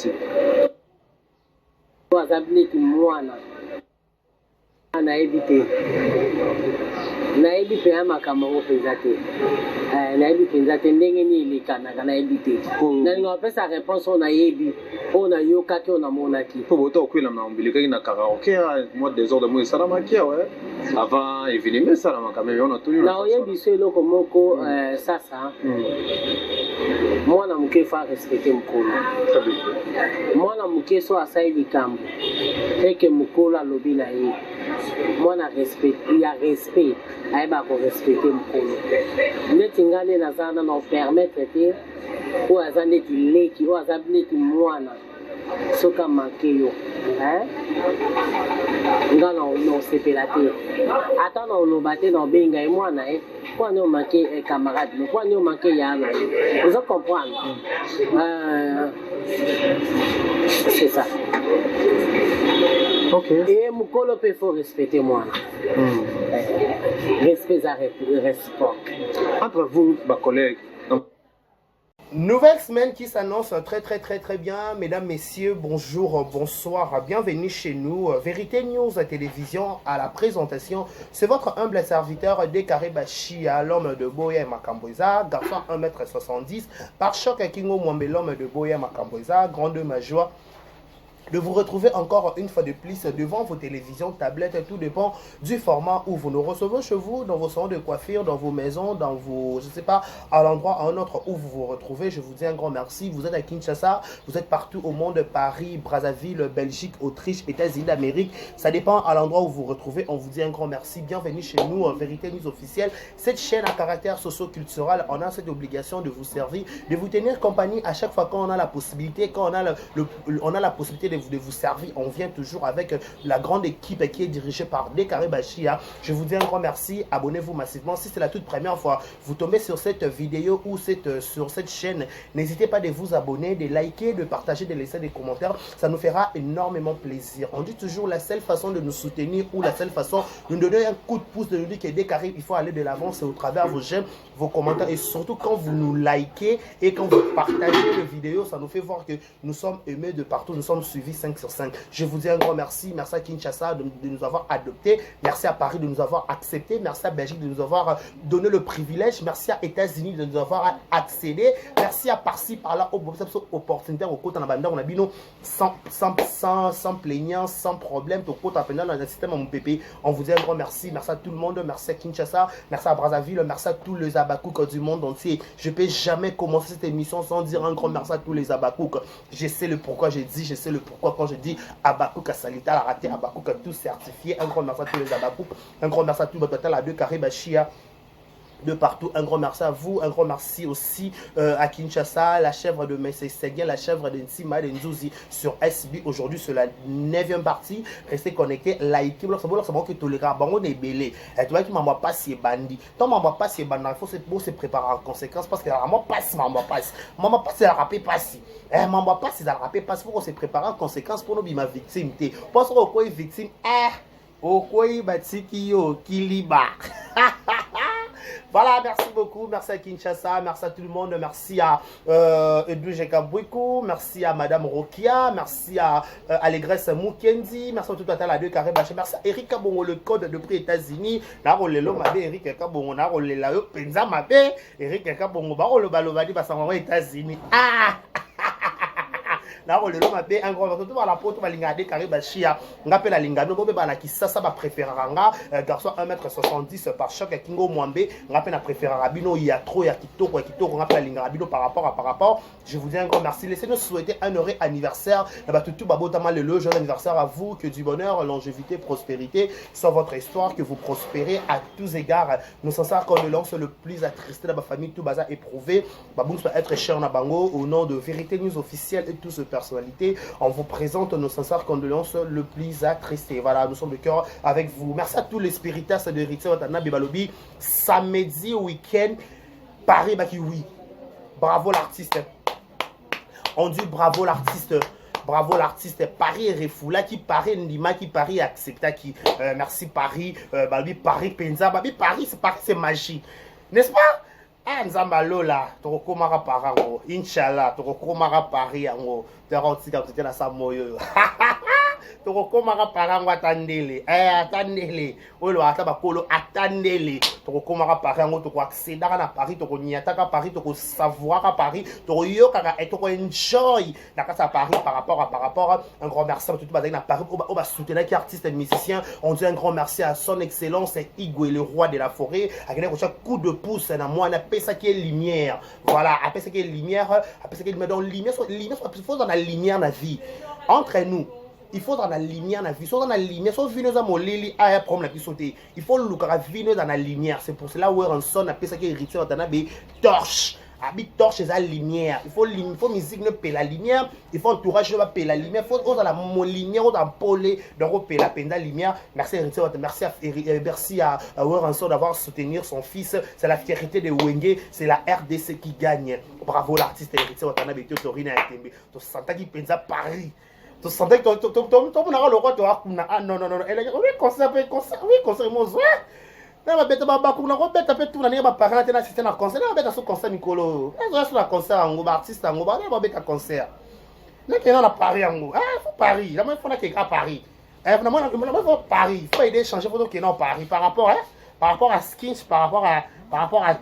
merci. Wazabniki mwana nayebi te nayebi mpe amakambo yango mpenza te nayebi mpenza te ndenge nini elekanaka nayebi te nalinga bapesa réponse oyo nayebi oyo nayokaki oyo namonaki mpo bota okwelama na ombilekaki na karaoke mwa désordre mo esalamaki awa avant événement esalamaka meme wana tuni na oyebi so eloko moko sasa mwana moke fa respecte mokolo mwana moke so asali likambo eke mokolo alobi na ye mwana ya respect ayeba korespecte mokolo ndeti nga nde naza na opermettre te oyo aza ndeti leki oyo aza neti mwana soki amanke yo nga naosepela te ata na oloba te na obenga ye mwana ye mpo ane omanke camarade mpo ane omanke ya na ye oza comprendre c'est ça. Okay. Et mokolo mpe faut respecter mwana respect za respect entre vous collègues. Nouvelle semaine qui s'annonce très bien. Mesdames, messieurs, bonjour, bonsoir, bienvenue chez nous. Vérité News Télévision à la présentation. C'est votre humble serviteur Décaré Bachia, l'homme de Boya Makamboza, garçon 1m70, par choc Kingo Mwambe, l'homme de Boya Makamboza, grande ma joie de vous retrouver encore une fois de plus devant vos télévisions, tablettes, tout dépend du format où vous nous recevez chez vous, dans vos salons de coiffure, dans vos maisons, dans vos, je sais pas, à l'endroit, à un autre où vous vous retrouvez. Je vous dis un grand merci. Vous êtes à Kinshasa, vous êtes partout au monde, Paris, Brazzaville, Belgique, Autriche, États-Unis d'Amérique. Ça dépend à l'endroit où vous vous retrouvez. On vous dit un grand merci. Bienvenue chez nous, Vérité News Officielle. Cette chaîne à caractère socio-culturel, on a cette obligation de vous servir, de vous tenir compagnie à chaque fois qu'on a la possibilité, quand on a la possibilité de vous servir. On vient toujours avec la grande équipe qui est dirigée par Décaré Bachia. Je vous dis un grand merci. Abonnez-vous massivement. Si c'est la toute première fois, vous tombez sur cette vidéo ou sur cette chaîne, n'hésitez pas de vous abonner, de liker, de partager, de laisser des commentaires. Ça nous fera énormément plaisir. On dit toujours la seule façon de nous soutenir ou la seule façon de nous donner un coup de pouce, de nous dire que Décaré, il faut aller de l'avant, c'est au travers vos j'aime, vos commentaires et surtout quand vous nous likez et quand vous partagez les vidéos, ça nous fait voir que nous sommes aimés de partout, nous sommes suivis 5 sur 5. Je vous dis un grand merci. Merci à Kinshasa de nous avoir adoptés. Merci à Paris de nous avoir acceptés. Merci à Belgique de nous avoir donné le privilège. Merci à États-Unis de nous avoir accédé. Merci à par-ci, par-là, opportunité au côté on a bino sans plaignant, sans problème. Au côté dans le système mon pépé. On vous dit un grand merci. Merci à tout le monde. Merci à Kinshasa. Merci à Brazzaville. Merci à tous les Abakouk du monde entier. Je ne peux jamais commencer cette émission sans dire un grand merci à tous les Abakouk. Je sais le pourquoi j'ai dit, je sais le pourquoi quand je dis Abakouk à Salita, la raté, Abakouk à tout certifié. Un grand merci à tous les Abakouk. Un grand merci à tout le monde. À Décaré Bachia. De partout, un grand merci à vous, un grand merci aussi à Kinshasa, la chèvre de Messe Seguin, la chèvre de Ntsima de Nzouzi sur SB. Aujourd'hui, c'est la 9e partie. Restez connectés, likez, c'est bon que tolérant, bon, on est belé. Et tu vois qu'il m'envoie pas si bandit. Tant m'envoie pas si bandit, il faut se préparer en conséquence parce que maman passe, maman passe, elle a rappelé pas si. Maman passe, elle a rappelé pas si, pour se préparer en conséquence pour nous ma victime. Parce qu'on quoi victime, au quoi batiki yo kiliba. Voilà, merci beaucoup, merci à Kinshasa, merci à tout le monde, merci à Edwige Kabouikou, merci à Madame Rokia, merci à Allégresse Moukendi, merci à tout à la Décaré Bachia, merci à Eric Kabongo, le code de prix États-Unis, Narolelo Mabe, Eric Kabongo, Narolela, Penza Mabe, Eric Kabongo, Barolo Balobadi, Bassamamo États-Unis. Ah! Là on le long mabe un grand tout à la porte va linga Décaré Bachia ngape la linga no bobe bana ki sasa ba préféranga garçon 1m70 par choc Kingo Mwambe ngape na préféranga bino il y a trop ya kitoko ngape la linga bino par rapport. Je vous dis un grand merci. Laissez-nous souhaiter un heureux anniversaire na tout babotama le joyeux anniversaire à vous, que du bonheur, longévité, prospérité soit votre histoire, que vous prospérez à tous égards. Nous sincères condoléances le plus attristé dans ma famille tout baza éprouvé baboum soit être cher na bango au nom de Vérité News Officielle et tout ce personnalité, on vous présente nos sincères condoléances le plus attristé. Voilà, nous sommes de cœur avec vous. Merci à tous les spiritas de Rixé Watana Bibalobi. Samedi week-end, Paris Baki oui. Bravo l'artiste. On dit bravo l'artiste. Bravo l'artiste. Paris est refoula qui Paris Ndima qui Paris accepta qui merci Paris Babi Paris Penza Babi Paris c'est magie. N'est-ce pas? ah nzamba lola tokokomaka parango inshallah tokokomaka pari yango tokotika kotetea na sa moyo tokokomaka parango atandele atandele oyo ata bakolo atandele tokokomaka pari yango tokoaccédaka na pari tokoniataka pari tokosavouraka pari tokoyokaka tokoenjoy na kati ya pari par rapport un grand merci à tout bazali na pari oyo basoutenaki artiste musicien. On dit un grand merci à son excellence Igwe le roi de la forêt akende kotia coup de pouce na mwana pesa qui est lumière, voilà apesa qui est lumière, apesa qui est lumière. Donc lumière il faut dans la lumière na vie entre nous. Il faut dans la lumière na vie, dans la lumière, sauf vino za moleli aya problème la sauter. Il faut lukara vino dans la lumière. C'est pour cela où on sonne apesa qui héritier dans be torche. Habite torche c'est la lumière. Il faut musique ne paie la lumière. Il faut entourage ne paie la lumière. Il faut dans la lumière, dans polé, donc paie la peine la lumière. Merci merci à Werenson d'avoir soutenu son fils. C'est la fierté de Wenge, c'est la RDC qui gagne. Bravo l'artiste héritier Watanabe Torina Tembe. Tu sentais qu'il pensa Paris. Tu sentais que ton le roi ah non. Elle a dit oui concert mon zoué. Na babeta babakuna ko beta pe tuna ne ba parent na assisté na concert na beta so concert Nicolo na so na concert ngo ba artiste ngo ba na beta concert na ke na Paris ngo faut Paris la même fois na ke à Paris na moi faut Paris faut aider changer faut que non Paris par rapport à skins par rapport à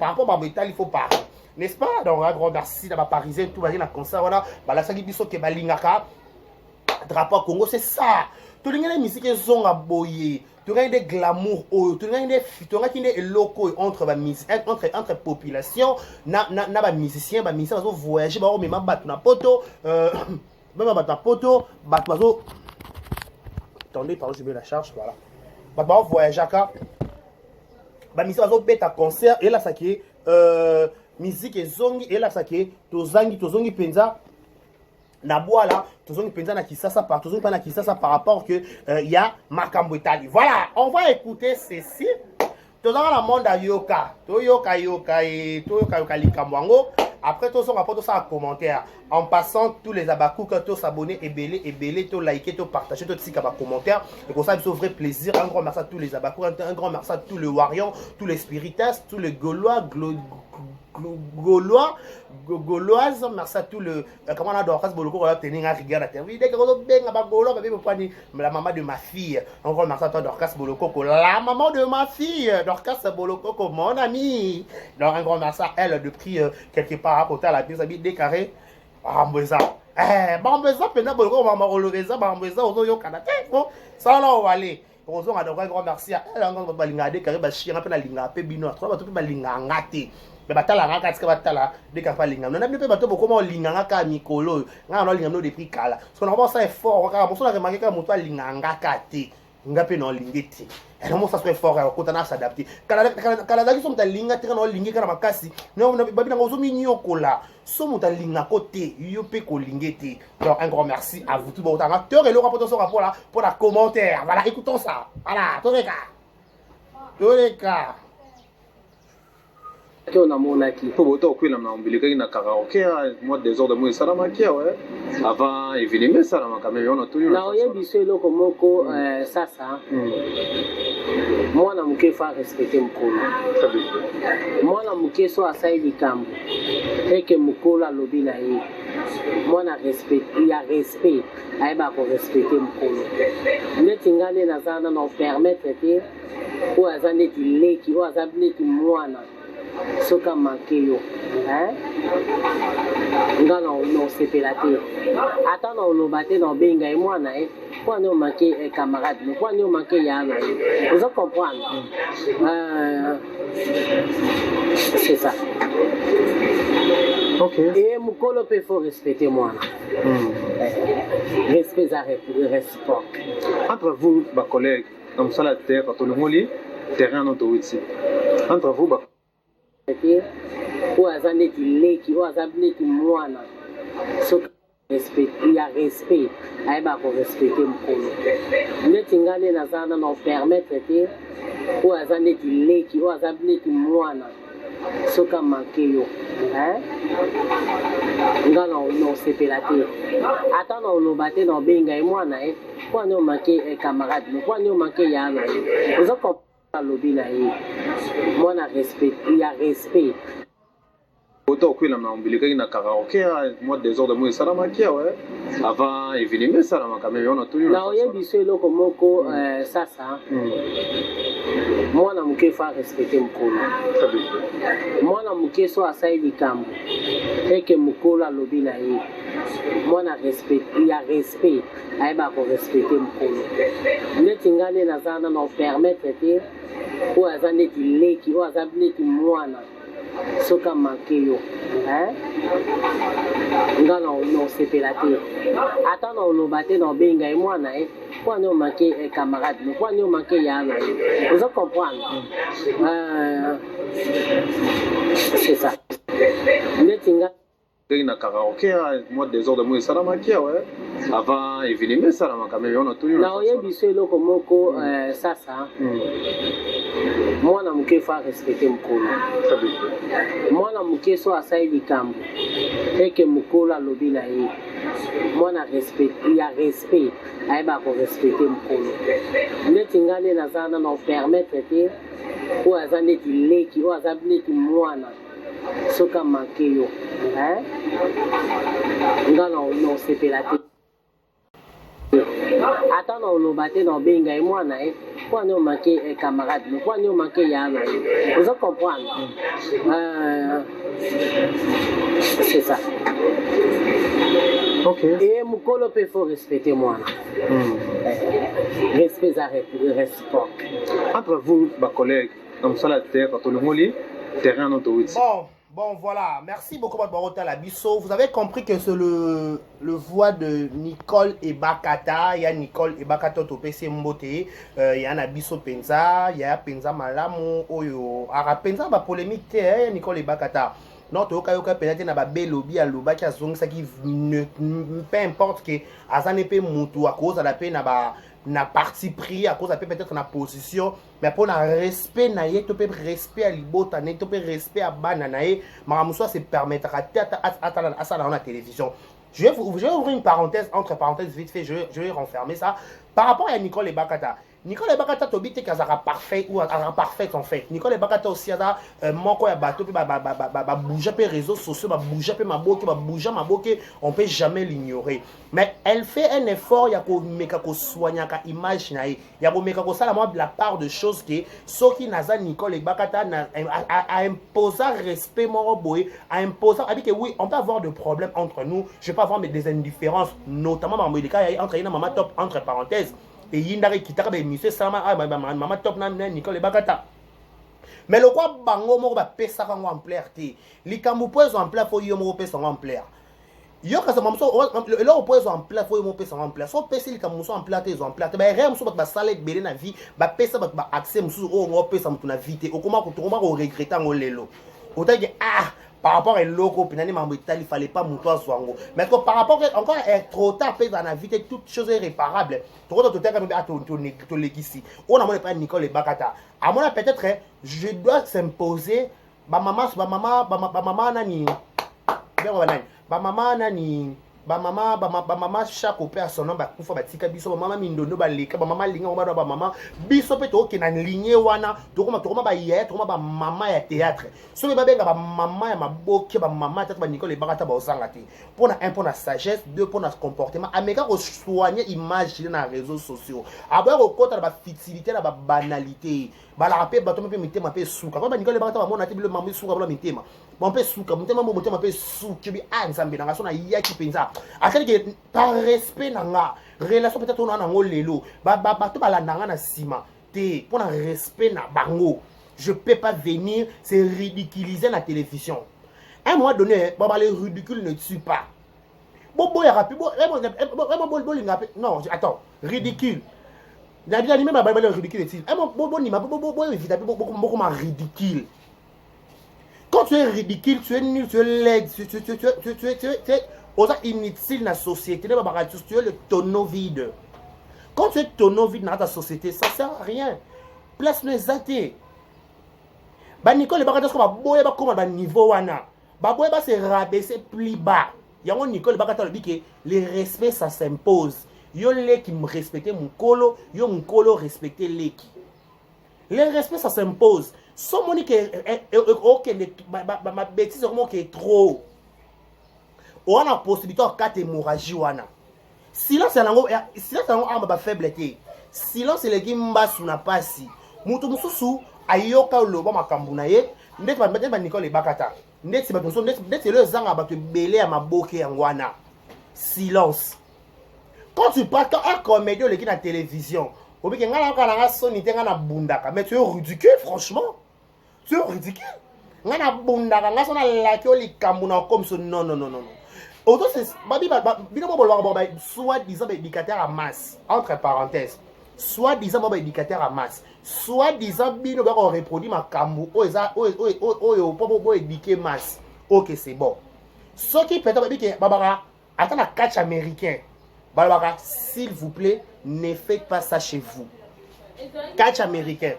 Italie il faut Paris, n'est-ce pas? Donc un grand merci na ba parisien tout va na concert voilà ba la saki biso ke balingaka drapeau Congo, c'est ça. Tout le monde musique zonga boye. Tout le monde des glamour, tout le monde des locaux entre entre population, na musicien bazo voyager, ba même battu na poto, même battu na poto, bazo. Attendez, pardon, je mets la charge, voilà. Ba voyager ka. Ba musicien bazo beta concert et là ça qui musique zongi et là ça qui tozangi penza. Na boala, toujours une penza na Kisasa par rapport que il y a Makambo Italie. Voilà, on va écouter ceci. Toujours dans le monde à Yoka, Yoka Likamwango. Après tout ça, rapport tout ça en commentaire. En passant tous les abakous que tous s'abonner et belé, tout liker, tout partager, tout ça en commentaire. Et pour ça, c'est un vrai plaisir. Un grand merci à tous les abakous, un grand merci à tous les Warians, tous les spiritistes, tous les Gaulois, Gauloises, merci à tout le comment on a Dorcas Boloko on a tenir à rigueur la terre. Dès que on benga ba Gaulois, bébé pour la maman de ma fille. Un grand merci à toi Dorcas Boloko, la maman de ma fille, Dorcas Boloko, mon ami. Donc un grand merci à elle de prix quelque part à côté à la pièce habite décarré. Bambeza. Bambeza pena Boloko maman Oloveza Bambeza ozo yo kana. Ça là on va aller. On a un grand merci à elle, un grand balinga décaré ba chien pe na linga pe bino, trois ba to pe balinga ngate. Mais batala ngaka tsika batala deka pa linga. Non na pe bato boko mo linga ngaka mikolo. Nga no linga no depuis kala. Parce qu'on a vraiment ça est fort, on a remarqué que moto linga ngaka te. Nga pe no lingeti. Et non ça soit fort ko tana s'adapter. Kala daki so mta linga te no lingi kana makasi. Non babi na zo minyoko la. So mta linga côté, yo pe ko lingeti. Donc un grand merci à vous tout bon acteur et le rapport son rapport là pour la commentaire. Voilà, écoutons ça. Voilà, tous les cas. On a monaki. Pour autant que l'on a oublié na karaoké, moi désordre moi ça la maquia ouais. Avant évidemment ça la quand même on a tout. Na oye biso loko moko sasa. Moi na muke fa respecter mukolo. Moi na muke so asai likambo. Et que mukolo lobi na ye. Moi na respect, il y a respect. Aiba ko respecter mukolo. Netingane na zana na permettre te o azane tileki o azabne timwana. Soka manqué hein nga no sepelate ata na olobate na benga et moi na quoi nous manqué camarade mais quoi nous manqué yana vous comprendre c'est ça. OK. Et mukolo peut faut respecter moi respect à respect entre vous ba collègues comme ça la terre quand on le moli terrain notre ici entre vous ba ou azane tileki ou azane timwana so respect il y a respect aiba ko respecter mukolo netingane na zana na permettre te ou azane tileki ou azane timwana soka manqué yo hein nga no sepelate ata na olobate na benga et moi na quoi no manqué camarade mais quoi no manqué yana vous comprendre lobi na ye moi na respect il y a respect Autant que la mambilika na karaoké, moi des ordres de moi ça la maquia ouais. Avant événement ça la maquia on a tout. Na oyebi so eloko moko sasa. Mwana muke fa respecter mukolo. Mwana muke so asai likambo. Eke mukolo alobi na ye. Mwana respect, ya respect. Aiba ko respecter mukolo. Ndeti ngane na zana na permettre te o azane ti leki o azabne ti mwana. Soka manke yo. Nga no sepela te. Ata na oloba te na benga e mwana Pourquoi nous manquer camarades, pourquoi nous manquer Yana? Vous comprenez? C'est ça. Na karaoké, moi des ordres de moi ça la maquia ouais. Avant événement ça la maquia on a tout. Na oyebi so eloko moko sasa. Mwana muke fa respecter mukolo. Mwana muke so asai likambo. Eke mukolo alobi na ye. Mwana respect, ya respect. Aiba ko respecter mukolo. Ndeti ngane na zana na permettre te o azane ti leki o azabne ti mwana. Soka manke yo. Nga no sepela te. Ata na oloba te na benga e mwana pourquoi nous manquer camarades, pourquoi nous manquer Yana? Vous comprenez? C'est ça. Ok. Et mukolo peut faut respecter moi. Respect respect. Entre vous, ma collègue, comme ça la terre, quand on le terrain en autorité. Bon, voilà. Merci beaucoup, Barota Labisso. Vous avez compris que c'est le voix de Nicole Ebakata. Il y a Nicole Ebakata au PC Mbote. Il y a Nabisso Penza. Il y a Penza Malamu. Oyo. Ara Penza, ma polémique, il y a Nicole Ebakata. Non, tu as peut-être un bel lobby à l'oba qui a zong, ça qui peu importe que Azane pe moutou à cause de la peine na parti pris à cause de peut-être na position mais pour na respect na ye to pe respect à libota na to pe respect à bananae maramuso se permettra à ça dans la télévision. Je vais ouvrir une parenthèse entre parenthèses vite fait, je vais renfermer ça par rapport à Nicole Ebakata. Nicole Ebakata tobi te kazara parfait ou azara parfaite en fait. Nicole Ebakata aussi ada moko ya bato pe ba bouger pe réseaux sociaux, ba bouger pe maboke, ba bouger maboke, on peut jamais l'ignorer. Mais elle fait un effort ya ko meka ko soigner ka image na ye. Ya ko meka ko sala moi de la part de choses que soki naza Nicole Ebakata a imposer respect moro boy, a imposer a dit que oui, on peut avoir de problèmes entre nous, je peux avoir des indifférences notamment dans le cas entre ina maman top entre parenthèses. Et yindari kitaka be monsieur sama maman top na Nicole Ebakata. Mais le quoi bango mo ba pesa kango amplaire ti. Likambu pozo amplaire fo yo mo pesa amplaire. Yo ka sama so le pozo amplaire fo yo mo pesa amplaire. So pesa likambu so amplaire te zo amplaire. Ba rem so ba salek belé na vie, ba pesa ba accès musu o mo pesa mutu na vie te. Okoma ko regretter ngo lelo. Otaki par rapport à l'eau, il fallait pas mouton soango. Mais par rapport encore trop tard, dans la vie, toutes choses irréparables. On a pas Nicole Ebakata. À moi peut-être je dois s'imposer. Ba maman nani. Ba maman nani. Ba maman chaque personne ba kufa ba tika biso ba maman mindondo ba leka ba maman linga ba maman biso pe to ke na ligne wana to koma ba ye to ba maman ya théâtre so ba benga ba maman ya maboke ba maman tata ba Nicole Ebakata ba osanga te pour na sagesse, deux pour na comportement ameka ko soigner image na réseaux sociaux aba ko kota ba futilité na ba banalité ba la rapé ba to me mitema pe suka ba Nicole Ebakata ba mona te le maman suka ba mitema bon pe suka mitema mo mitema pe suka bi nzambe na ngaso na yaki penza akali que par respect nanga relation peut-être on a ngo lelo ba to balandanga na sima te pour un respect na bango je peux pas venir se ridiculiser la télévision à un moment donné ba le ridicule ne tue pas bobo ya rapi non attends ridicule la bien même ba le ridicule est bobo ni ma bobo évidemment beaucoup ma ridicule. Quand tu es ridicule, tu es nul, tu es laid, tu es inutile dans la société, tu es le tonneau vide. Quand tu es tonneau vide dans ta société, ça ne sert à rien. Place les athées. Nicole Ebakata, comment ba niveau wana. Se rabaisser plus bas. Yango Nicole Ebakata dit que le respect ça s'impose. Yo les qui me respecter mon colo, yo mon colo respecter les qui. Le respect, ça s'impose. Son monique ma bêtise vraiment qui est trop. On a la possibilité de 4 hémorragies. Silence, c'est un faiblesse. Silence, c'est le gimba sous la passe. Moutou Moussou, Ayoka Loba Makambunaye, net ma Nicole et Bakata. Net c'est le zanga à te belé à ma boke en wana. Silence. Quand tu parles, quand un comédien qui est à la télévision, mais tu es ridicule, franchement. Tu es ridicule. Non, non, non, non. Autant c'est soit-disant éducateur à masse, entre parenthèses, soit-disant éducateur à masse, soit-disant bino on reproduit ma cambo, pour éduquer masse. Ok, c'est bon. Ce qui peut être Babara, attends la catch américain. Babara, s'il vous plaît, ne faites pas ça chez vous. Catch américain.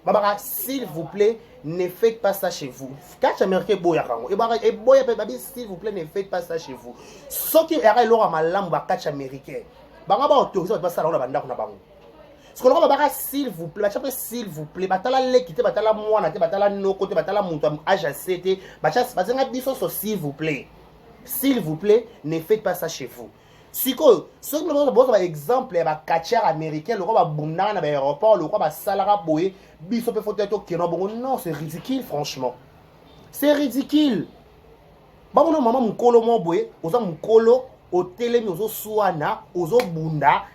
Babara, s'il vous plaît, ne faites pas ça chez vous. Catch américain, et boya, s'il vous plaît, ne faites pas ça chez vous. Ce qui est là, malam, catch américain. Babara, autorisé, pas ça dans la bande. Ce qu'on va s'il vous plaît, s'il vous plaît, batala l'équité, batala moi, batala no côté, batala montam, AJCT, s'il vous plaît. S'il vous plaît, ne faites pas ça chez vous. Si quoi, ce que nous avons un exemple, il y a un catcheur américain, le roi va boumna dans l'aéroport, le roi va salara boé, biso peut faire tout qui non, c'est ridicule, franchement. C'est ridicule. Bah, mon maman, mon colo, mon boé, aux hommes, mon colo, au télé, aux suana, aux bunda,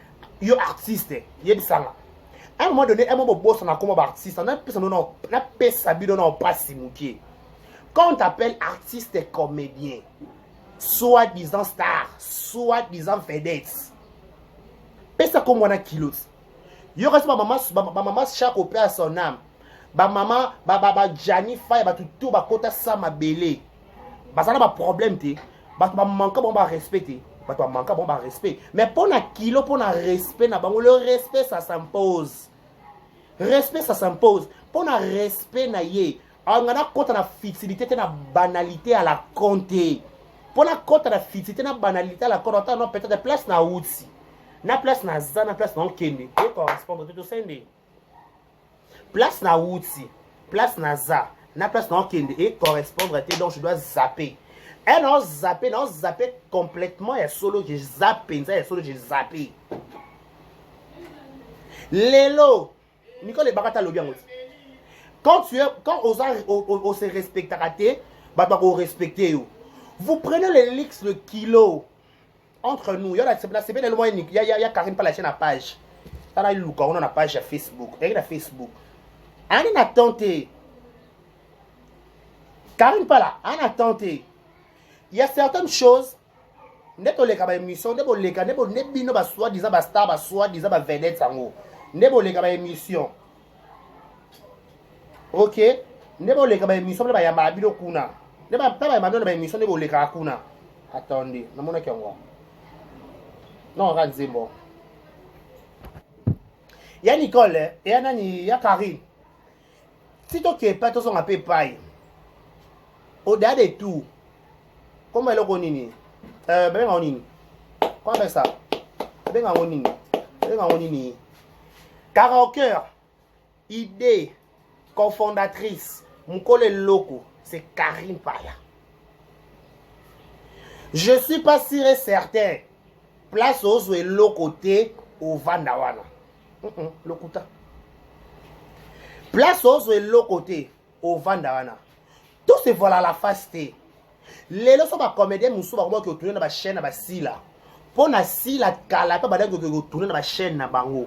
yo artiste, yé bisanga. À un moment donné, un moment boss, on a comme artiste, on a pas sa bidon, on a pas si mouqué. Quand on t'appelle artiste et comédien, soit-disant star, soit-disant vedettes. Pesa comme on a kilos. Yo reste ma maman chaque opé à son âme. Ba maman, Jani Faye, tout kota sa ma belé. Ba ça n'a pas problème té. Ba manque bon ba respecter. Ba toi manque bon ba respect. Mais pour na kilo, pour na respect na bango, le respect ça s'impose. Respect ça s'impose. Pour na respect na yé. On a compte na fixité na banalité à la compter. Pour la côte à la fixité, la banalité, la côte, on a peut-être place na outsi. Na place na za, na place na kende. Et correspondre tout ça. Place na outsi, place na za, na place na kende. Et correspondre donc je dois zapper. Et non zapper complètement. Il y a solo que zappé, il y a solo que zappé. Lélo, Nicole et Barata le bien aussi. Quand on se respecte, on respecte. Vous prenez les leaks le kilo entre nous. Il y a Karine par la chaîne à page. On a la page à Facebook. Il y a Facebook. On a tenté. Karine par là. On a tenté. Il y a certaines choses. Nebo les gars émission. Nebo les gars. Nebo nebino ba soi-disant ba star ba soi-disant ba vedette sango. Nebo les gars émission. Ok. Nebo les gars émission. Nebo ya ma bido kuna. Attendez, non, regardez bon. Il y a Nicole, il y a Karine. Si tu n'es pas tous en paye, au-delà de tout, comment elle est connue? Ben on y. Comment fait ça? Ben on y. Karaoke, idée, cofondatrice, mon collègue loco. C'est Karine Paya. Je suis pas sûr et certain. Place aux l'autre côté au Vandawana. L'autre place aux l'autre côté au Vandawana. Tout se voilà la fasté. Les leçons de comédien Moussou va voir que tourner dans la chaîne à Sila. Pour na Sila Kala, pas badin que tourner dans la chaîne à Bango.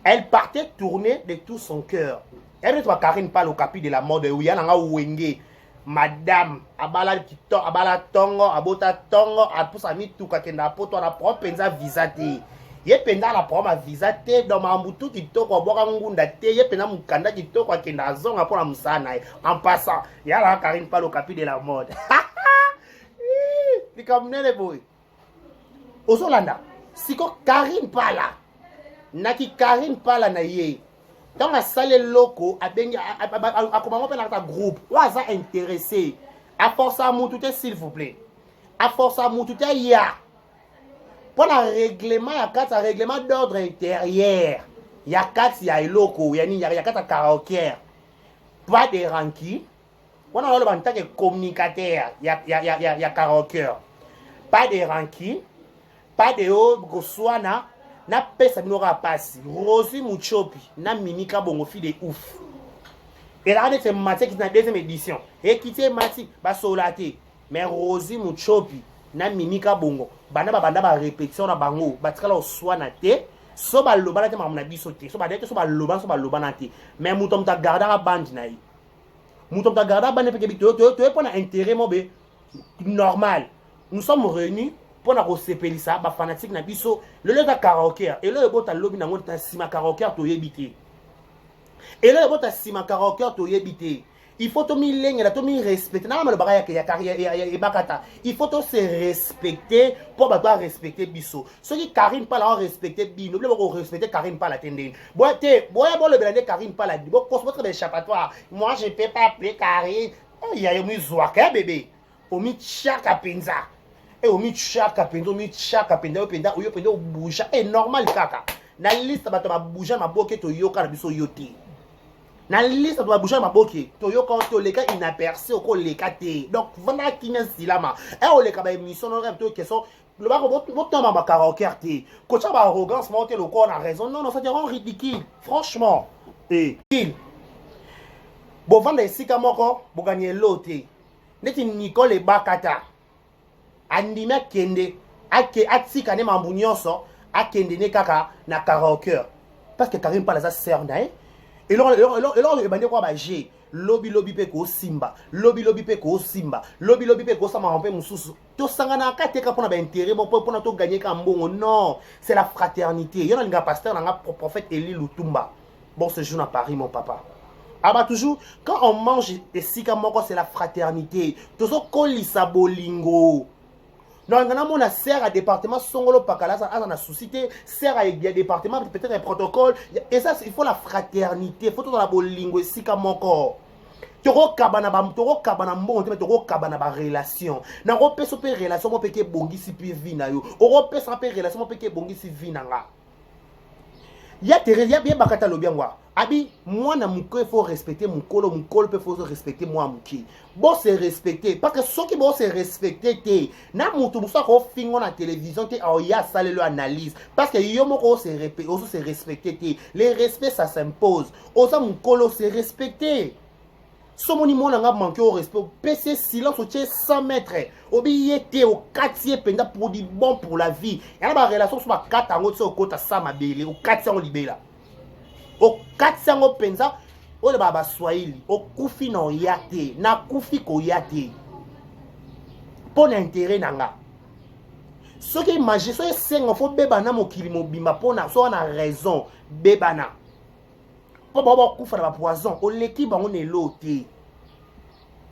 Elle partait tourner de tout son cœur. Elle est Karine parle au capitre de la mort de Ouyana Wenge. Madame, abala kito, abala tongo, abota tongo, apusa mi tuka kenda poto na pro penza visa te. Ye penda na pro ma visa te, dans ma mbutu kitoko boka ngunda te, ye penda mukanda kitoko kenda zonga pour la musana. En passant, ya la Karine parle au capitre de la mode. Ni comme les boy. Ozolanda, siko Karine parla. Naki Karine parla na ye. Dans la salle loco, à comment on appelle un groupe, ou à ça intéressé, à force à moutouté s'il vous plaît, à force à moutouté ya, pour le règlement, il y a un règlement d'ordre intérieur, ya kati ya eloko yani ya kati ya karaoke pas de ranki wana wala en tant que communicateur ya karaoke pas de ranki pas de goswana na pesa bino ka pasi Rosie Muchopi na Mimika Bongo fi de ouf et là c'est Maté qui na deuxième édition et quitter Mati ba solate mais Rosie Muchopi na Mimika Bongo banda ba répétition na bango ba tikala oswana te so ba loba na te mamuna biso te so ba dete so ba loba na te mais mutom ta garda ka bandi na yi mutom ta garda bandi pe ke to pour na intérêt mo be normal nous sommes réunis pour na kosepelisa ba fanatique na biso le ta karaoke et le bota lobi na ngota sima karaoke to yebite et le bota sima karaoke to yebite il faut to mi lenga to mi respecter na le bagaya ya carrière et bakata il faut to se respecter pour ba doit respecter biso ceux qui Karine pas la respecter bino le ko respecter Karine pas la tendine boya le belande Karine pas la bo ko votre échappatoire moi je peux pas appeler Karine il y a mi zoaka bébé o mi chaka penza et au chaka pendo oyo pendo bouger et normal kaka na liste bato ba bouger ma boke to yoka na biso yote na liste bato ba bouger ma boke to yoka to leka inaperçu ko leka te donc vana kina silama et o leka ba émission no rêve to question le ba ko tomba ma karaoke te ko cha ba arrogance monter le corps na raison non ça te rend ridicule franchement et bo vanda esika moko bo gagner lote neti Nicole Bakata andime kende atika ne mambu nyonso akende ne kaka na karaoke parce que Karine pas la sœur na et alors bande ko ba G lobby pe ko simba lobby pe ko simba lobby pe ko sama mpe mususu to sangana kateka pona ba intérêt bon pona to gagner ka mbongo non c'est la fraternité yona linga pasteur na prophète Eli Lutumba bon ce jour à Paris mon papa. Ah bah toujours, quand on mange et si c'est la fraternité, tout ça kolisa bolingo. Non, on a serre à département Songolo Pakala, ça a suscité, serre à département, peut-être un protocole. Et ça, il faut la fraternité, il faut tout la bolingo et si kamoko. Toro kabana mbongo te toro kabana ba relation. Na ro peso pe relation mo peke bongi si pi vina yo. Oro peso pe relation mo peke bongi si vina nga. Ya bien bakata lo bien wa. Abi moi na muko il faut respecter mon colo peut faut respecter moi muki. Bon c'est respecter parce que ceux qui bon c'est respecter te na mutu musa ko fingo na télévision te au ya sale le analyse parce que yo moko c'est respecter te les respect ça s'impose. Osa mon colo c'est respecter. Somoni mona nga manqué au respect PC silence au 100 mètres obi yete au quartier penda pour du bon pour la vie et la relation sur ma 4 ans au kota sama bele au 400 libela au 400 penza au le baba swahili au kufi no yate na kufi ko yate pour l'intérêt nanga ce qui manger so sengo fo bebana mokili mobimba pona so na raison bebana pour baba kufa na poison au l'équipe on est loté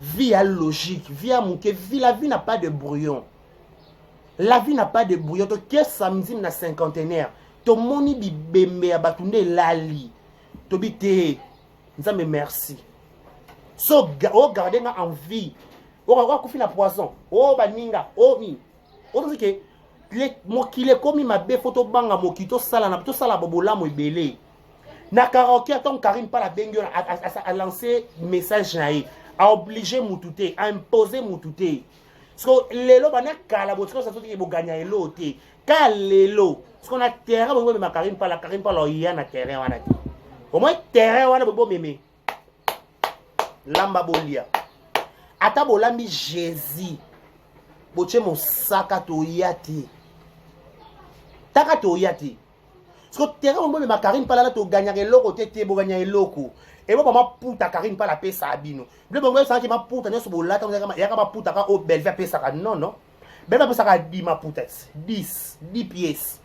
vie à logique vie à mouke vie la vie n'a pas de brouillon la vie n'a pas de brouillon to que samedi na cinquantenaire to moni bi bembe abatunde lali to bité nzambe merci so garder nga en vie o kufi na poison o baninga o mi o to que les mokile komi mabe photo banga mokito sala na to sala bobola mo ibele na karaoke ton Karine pas la bengue a lancé message naï a obligé Moutouté a imposé Moutouté parce que lelo bana kala botiko ça tout qui bo gagner eloté ka lelo parce qu'on a terrain bo ma Karine pas la ya na terrain wana au moins terrain wana bo mémé lamba bolia ata bolambi Jésus boche mon saka to yati taka to yati. Parce que terrain on ma Karine pas là to gagner loko tete bo gagner loko et moi ma puta Karine pas la paix ça abino le bon ça qui ma puta ne so bolata ya ka ma puta ka o belve paix ça non belve paix ça 10 ma puta 10 pièces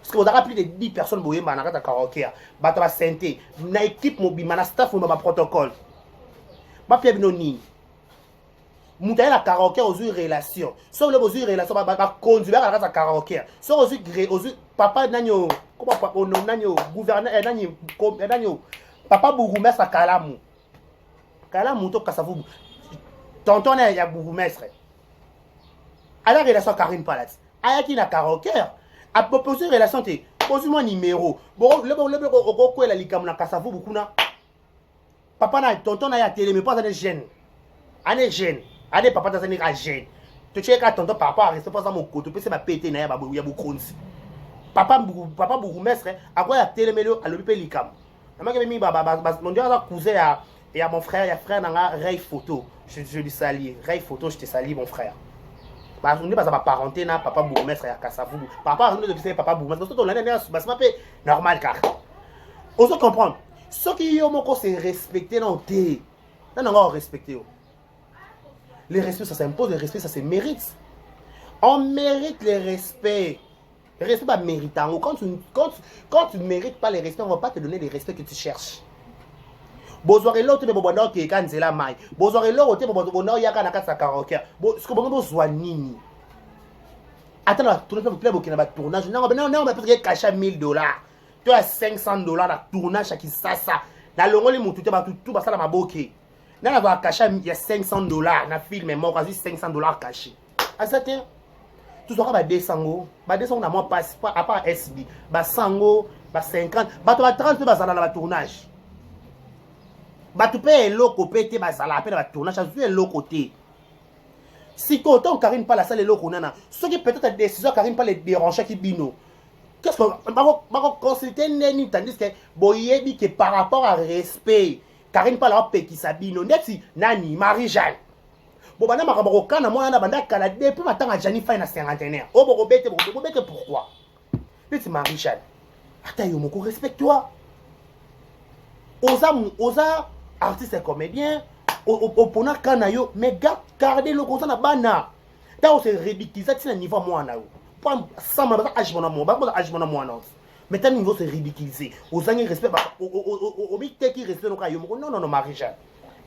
parce que on a plus de 10 personnes boye ma na karaoke ba ta santé na équipe mobile na staff ma protocole ba pierre binoni mutaye la karaoke aux relation so le aux relation ba conduire à la karaoke so aux papa nanyo comment papa on nanyo gouverneur nanyo papa bourgmestre kalamu to kasavu tonton ya bourgmestre à la relation Karine Palat ayaki na karaoke a proposé relation te Pose-moi numéro. Bon, le quoi la likam na kasavu beaucoup na. Papa na tonton na ya télé mais pas dans jeune. Ane jeune. Ane papa dans un jeune. Tu sais quand tonton papa reste pas dans mon côté, puis c'est ma pété na ya ba ya beaucoup. Papa bourgmestre à quoi ya télé mais le pe likam. Na ma mi mon dieu a cousin et à mon frère, il y a frère nanga Ray Photo. Je lui salue. Ray Photo, je te salue mon frère. Bah, on dit pas ça parenté na papa bourgmestre ya Kassavou. Papa on dit papa bourgmestre. Surtout l'année dernière, bah ça m'appelle normal car. On se comprend. Ce qui est mon c'est respecter non té. Non non respecter. Le respect ça s'impose, le respect ça se mérite. On mérite le respect. Le respect pas méritant. Quand tu ne mérites pas le respect, on va pas te donner le respect que tu cherches. Bozware l'autre de bobono qui est quand c'est la maille. Bozware l'autre de bobono yaka na kasa karaoke. Ce que bobono zwa nini. Attends la tournage pour club qui na ba tournage. Non mais parce que cacher $1000. Tu as $500 la tournage qui ça. Na longoli mutu te ba tout ba ça na maboke. Na va cacher il y a $500 na film mais moi quasi $500 caché. À ça tiens. Tout ça ba 200 ba 200 na moi passe pas à part SB. Ba 100 ba 50 ba 30 ba ça na la tournage. Tu peux l'autre côté, ça l'appelle la tournage, ça est l'autre côté. Si autant Karine pas la salle l'autre nana, ce qui peut-être la décision Karine pas les déranger qui bino. Qu'est-ce que va consulter neni tandis que boyebi que par rapport à respect, Karine pas la paix qui s'abino net si nani Marie-Jeanne. Bon bana makambo kana moi na banda kala depuis matin à Jani Fine na cinquantenaire. Oh bobete pourquoi? C'est Marie-Jeanne. Attends yo moko respecte-toi. Osa artiste et comédien, opponent kanayo, mais gardez le constat na bana. T'as aussi ridiculisé, c'est un niveau moins na yo. Pas ça m'a pas agir mon pas agir mon non. Mais t'as niveau c'est ridiculisé. Aux années respect au bité qui respect no kayo. Non Marie-Jeanne.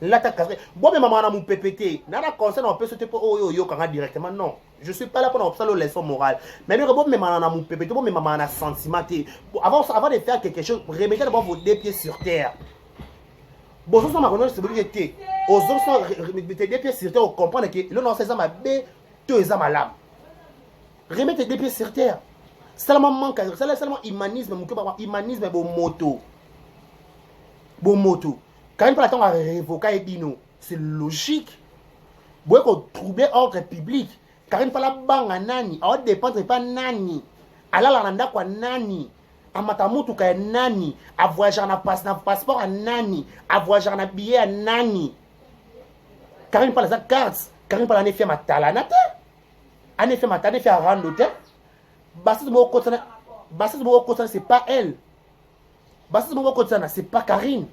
Là t'as cassé. Bon mais maman na mon PPT, na la concerne on peut sauter pour yo quand directement non. Je suis pas là pour observer les leçons morales. Mais bon mais maman na mon PPT, bon mais maman na sentiment. Avant de faire quelque chose, remettez d'abord vos deux pieds sur terre. Bon, ça m'a connu, c'est bien que aux autres mettez des pieds sur terre, on comprend que le non c'est ça ma bé, tout est ma lame. Remettez des pieds sur terre. Seulement manque, seulement humanisme, humanisme bon moto. Bon moto. Quand il pas temps à révoquer et bino, c'est logique. Bon qu'on trouble ordre public. Quand il pas la banga nani, on dépendre pas nani. Ala la nanda kwa nani. Amatamutu ka nani, a voyager na passeport à nani, a voyager na billet à nani. Karine pas la carte, Karine pas la fait ma talanate. Ane fait ma tane fait à rendre te. Bassis mo kotana, c'est pas elle. Bassis mo kotana, c'est pas Karine.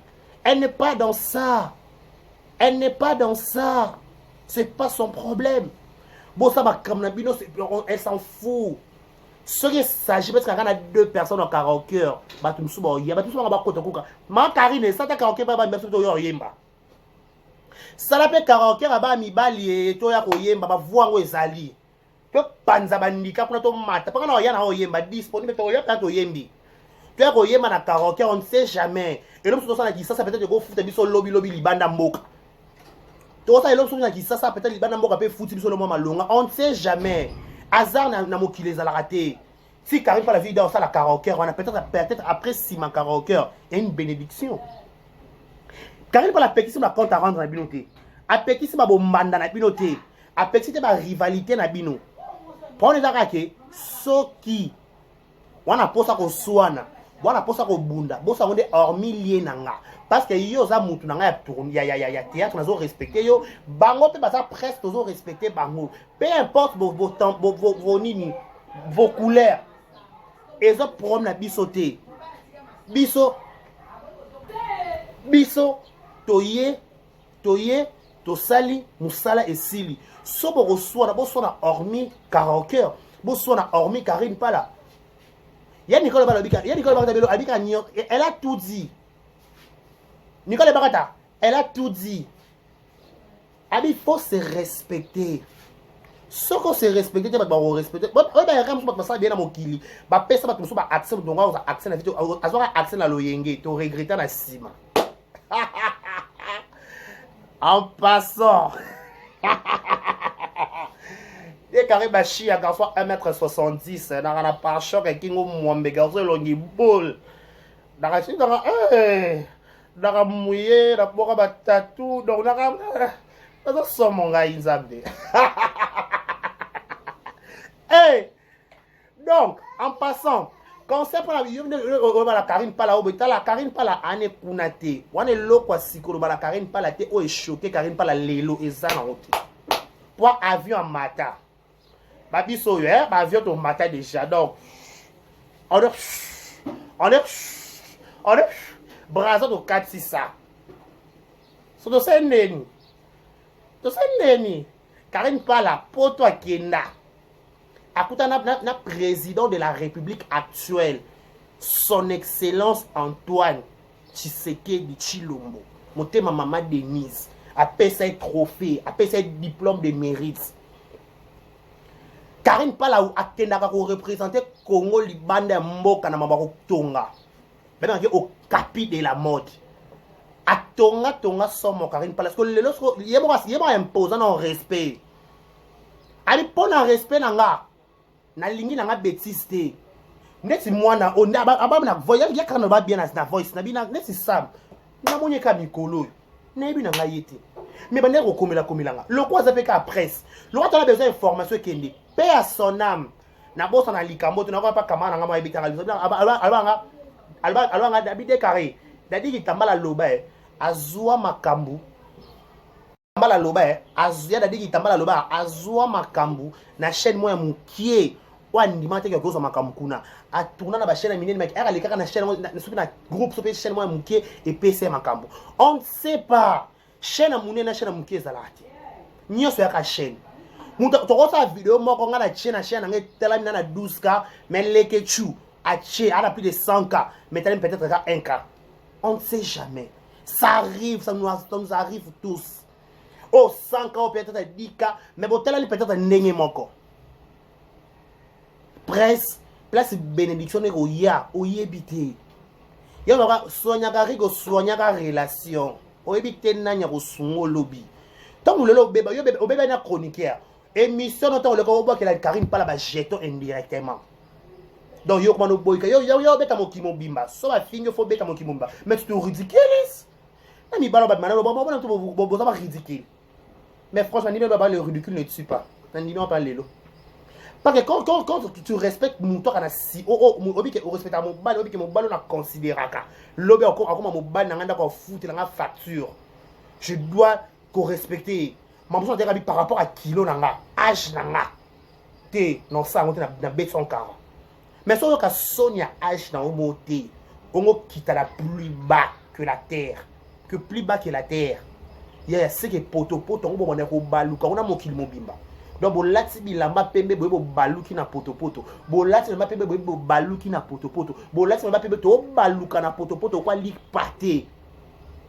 Elle n'est pas dans ça. Elle n'est pas dans ça. C'est pas son problème. Bon ça va comme Nabino, elle s'en fout. Ce qui s'agit parce qu'il y a deux personnes en karaoké, il y a tout le monde Karine, ça t'a karaoké, ça l'appelle karaoké, mi bali, to ya koyemba, voix ngo ezali. To panza bandika pour to mata, pas qu'on y a na oyemba disponible, to ya quand oyembi. To ya koyemba na karaoké, on ne sait jamais. Et l'homme sur ça qui ça peut-être go foot biso lobby libanda mboka. To ça l'homme sur ça qui ça peut-être libanda mboka peut foot biso le moment longa, on ne sait jamais. Hasard na mokile za la raté. Si Karine pas la vie dans ça la karaoké, on a peut-être après si ma karaoké est une bénédiction. Karine pas la pétition la compte à rendre na binoté. A pétition ba bo manda na binoté. A pétition ba rivalité na bino. Prenez d'arake soki wana posa ko swana, wana posa ko bunda, bosa ngonde hormis lié nanga. Parce que yo za mutu nanga ya tourne ya théâtre nazo respecter yo, bango pe basa presque nazo respecter bango. Peu importe vos nini, vos couleurs. Et ça pour la bisoté. Biso toye to sali musala et sili. So bo reçoit d'abord son hormis karaoké, bo son hormis Karine pas là. Ya Nicole Balabika, elle a tout dit. Nicole Barata, elle a tout dit. Il faut se respecter. Ce qu'on se respecte, c'est qu'on respecte. Bon, il y a un peu ça bien dans mon kili. Bah, personne va te souba accès, donc on va accès la vidéo, on va accès la loyenge, tu regrettes la cima. En passant, BD carré bachi à garçon 1m70 dans la pare-choc et qui ngou mwambe garçon longi boule dans la suite dans la mouillé la boka batatou donc dans ça mon gars Nzambe. Hey, donc en passant quand c'est pas la Karine pas là la Karine pas la ane kunate wane lokwa sikolo la Karine pas la te o choqué Karine pas la lelo ezana route pour avion en mata babiso yo avion to mata déjà donc on est brazo to 4 ça so to c'est neni Karine pas la poto akenda akuta na président de la République actuelle son excellence Antoine Tshisekedi Tshilombo motema mama Denise après ses trophées après ses diplômes de mérite Karine Pala ou akendaka ko représenter Congo libanda mboka na mabako tonga maintenant au capi de la mode atonga somo Karine Pala parce que le lorsque yeba imposant non respect ali pona respect nanga na lingi nanga bêtise te neti mwana onda abana voyage yakana ba bien na voice na bina neti sam na monyeka mikolo na yebi nanga yete mais bande ko komela le quoi ça fait qu'à presse le quoi tu as besoin d'information kende paix à son âme na bossa na likambo tu na pas kamana nga ma yebi tanga alba dabide carré dadi kitambala loba azua makambu tambala loba azua dadi kitambala loba azua makambu na chaîne moya mukie wandima te ko zo makambu kuna atuna na ba chaîne minene maki ala lekaka na chaîne na groupe so pe chaîne moya mukie et PC makambu on ne sait pas chaîne munene na chaîne mukie zalati nyoso ya ka chaîne muta to ko sa vidéo moko ngala chaîne nga tela mina na 12K mais leke chu a che a plus de 100K mais peut-être 1K on ne sait jamais ça arrive ça nous arrive tous oh 100K peut-être 10K mais bon tela peut-être ndenge moko presse place bénédiction o yebite yo ba soignaka rigo soignaka relation o yebite nanya ko sungo lobby tant le beba yo beba na chroniqueur émission notant le ko bo que la Karine pas la ba jeton indirectement donc yo comment no boyka yo beta mo kimo bimba so ba fingo fo beta mo kimo bimba mais tu te ridiculises na mi balo ba manalo bo ça va ridicule mais franchement ni même le ridicule ne tue pas ni même pas lelo. Parce que quand tu respectes mon tour à si obi que respecte mon bal obi que mon bal on a considéré ka lobe encore mon bal na nganda ko foutre na facture je dois respecter ma besoin de par rapport à kilo nanga âge nanga te non ça monter na bet son car mais so ka sonia âge na monter on quitte la plus bas que la terre que plus bas que la terre il y a ce que poto on bon on ko baluka on a mon kilo mobimba. Donc bolati bilamba pembe boye bo baluki na potopoto bolati bilamba pembe boye bo baluki na potopoto bolati bilamba pembe to baluka na potopoto kwa lik pate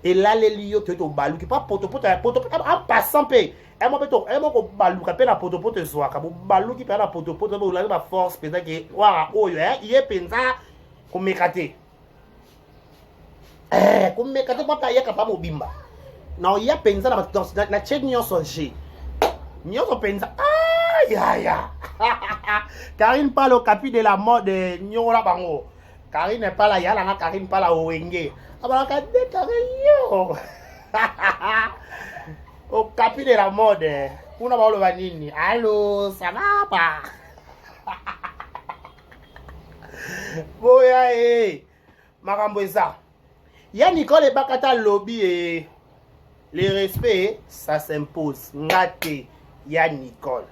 et là les liyo to baluki pas potopoto en passant pe e mo beto e mo ko baluka pe na potopoto zwaka bo baluki pe na potopoto bo la ba force pesa ke wa oyo ye penza ko mekate ko mekate pa ta yaka pa mobimba na ya penza na check nyonso G Nyoso pensa ya Karine parle au capi de la mode nyola bango Karine n'est pas là yala na Karine parle au wenge abaka de Karine au capi de la mode kuna ba lo banini allo ça va pas boya makambo eza ya Nicole Bakata lobby le respect ça s'impose ngate ya Nicole